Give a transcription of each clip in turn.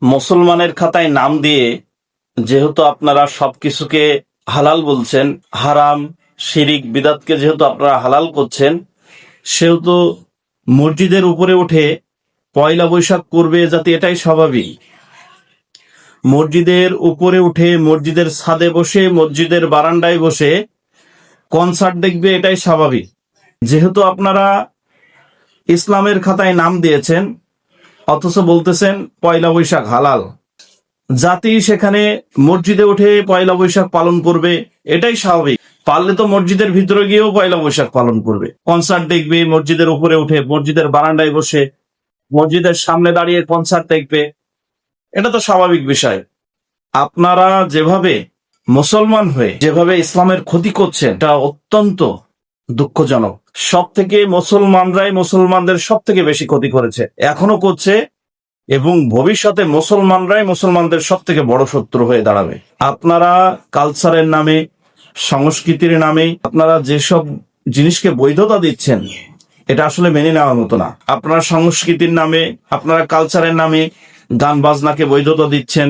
মুসলমানের খাতায় নাম দিয়ে যেহেতু আপনারা সবকিছুকে হালাল বলছেন, হারাম শিরিক বিদাতকে যেহেতু আপনারা হালাল করছেন, সেহেতু মসজিদের উপরে উঠে পয়লা বৈশাখ করবে যাতে এটাই স্বাভাবিক। মসজিদের উপরে উঠে মসজিদের ছাদে বসে মসজিদের বারান্দায় বসে কনসার্ট দেখবে এটাই স্বাভাবিক। যেহেতু আপনারা ইসলামের খাতায় নাম দিয়েছেন অথচ বলতেছেন পয়লা বৈশাখ হালাল, জাতি সেখানে মসজিদে উঠে পয়লা বৈশাখ পালন করবে এটাই স্বাভাবিক। পারলে তো মসজিদের ভিতরে গিয়েও পয়লা বৈশাখ পালন করবে, কনসার্ট দেখবে মসজিদের উপরে উঠে, মসজিদের বারান্দায় বসে, মসজিদের সামনে দাঁড়িয়ে কনসার্ট দেখবে, এটা তো স্বাভাবিক বিষয়। আপনারা যেভাবে মুসলমান হয়ে যেভাবে ইসলামের ক্ষতি করছেন এটা অত্যন্ত দুঃখজনক। সব থেকে মুসলমানরাই মুসলমানদের সব থেকে বেশি ক্ষতি করেছে, এখনো করছে, এবং ভবিষ্যতে মুসলমানরাই মুসলমানদের সব থেকে বড় শত্রু হয়ে দাঁড়াবে। আপনারা কালচারের নামে, সংস্কৃতির নামে আপনারা যেসব জিনিসকে বৈধতা দিচ্ছেন এটা আসলে মেনে নেওয়ার মতো না। আপনারা সংস্কৃতির নামে, আপনারা কালচারের নামে গান বাজনাকে বৈধতা দিচ্ছেন,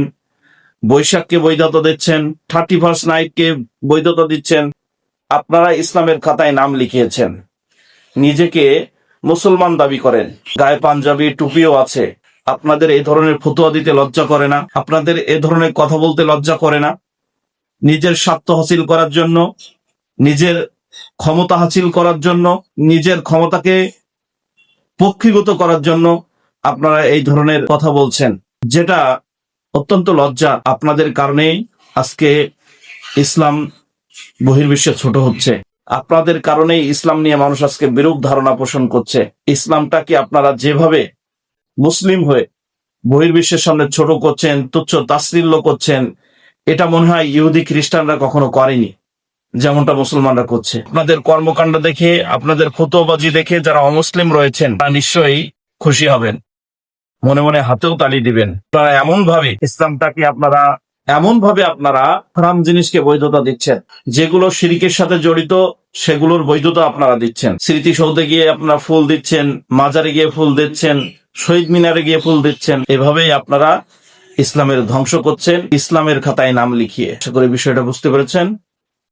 বৈশাখকে বৈধতা দিচ্ছেন, 31st নাইটকে বৈধতা দিচ্ছেন। আপনারা ইসলামের খাতায় নাম লিখিয়েছেন, নিজেকে মুসলমান দাবি করেন, গায়ে পাঞ্জাবি টুপিও আছে। আপনাদের এই ধরনের ফতোয়া দিতে লজ্জা করে না? আপনাদের এ ধরনের কথা বলতে লজ্জা করে না? নিজের স্বার্থ হাসিল করার জন্য, নিজের ক্ষমতা হাসিল করার জন্য, নিজের ক্ষমতাকে পক্ষীগত করার জন্য আপনারা এই ধরনের কথা বলছেন, যেটা অত্যন্ত লজ্জা। আপনাদের কারণেই আজকে ইসলাম বহির্বিশ্বে ছোট হচ্ছে। আপনাদের কারণেই ইসলাম নিয়ে মানুষ আজকে বিরূপ ধারণা পোষণ করছে। ইসলামটাকে আপনারা যেভাবে মুসলিম হয়ে বহির্বিশ্বের সামনে ছোট করছেন, তুচ্ছ তাচ্ছিল্য করছেন, এটা মনে হয় ইহুদি খ্রিস্টানরা কখনো করেনি যেমনটা মুসলমানরা করছে। আপনাদের কর্মকাণ্ড দেখে, আপনাদের ফতোয়াবাজি দেখে যারা অমুসলিম রয়েছেন তারা নিশ্চয়ই খুশি হবেন, মনে মনে হাতেও তালি দিবেন। আপনারা এমনভাবে আপনারা হারাম জিনিসকে বৈধতা দিচ্ছেন, যেগুলো শিরকের সাথে জড়িত সেগুলোর বৈধতা আপনারা দিচ্ছেন। স্মৃতিসৌধে গিয়ে আপনারা ফুল দিচ্ছেন, মাজারে গিয়ে ফুল দিচ্ছেন, শহীদ মিনারে গিয়ে ফুল দিচ্ছেন। এভাবেই আপনারা ইসলামের ধ্বংস করছেন ইসলামের খাতায় নাম লিখিয়ে। আশা করি বিষয়টা বুঝতে পেরেছেন।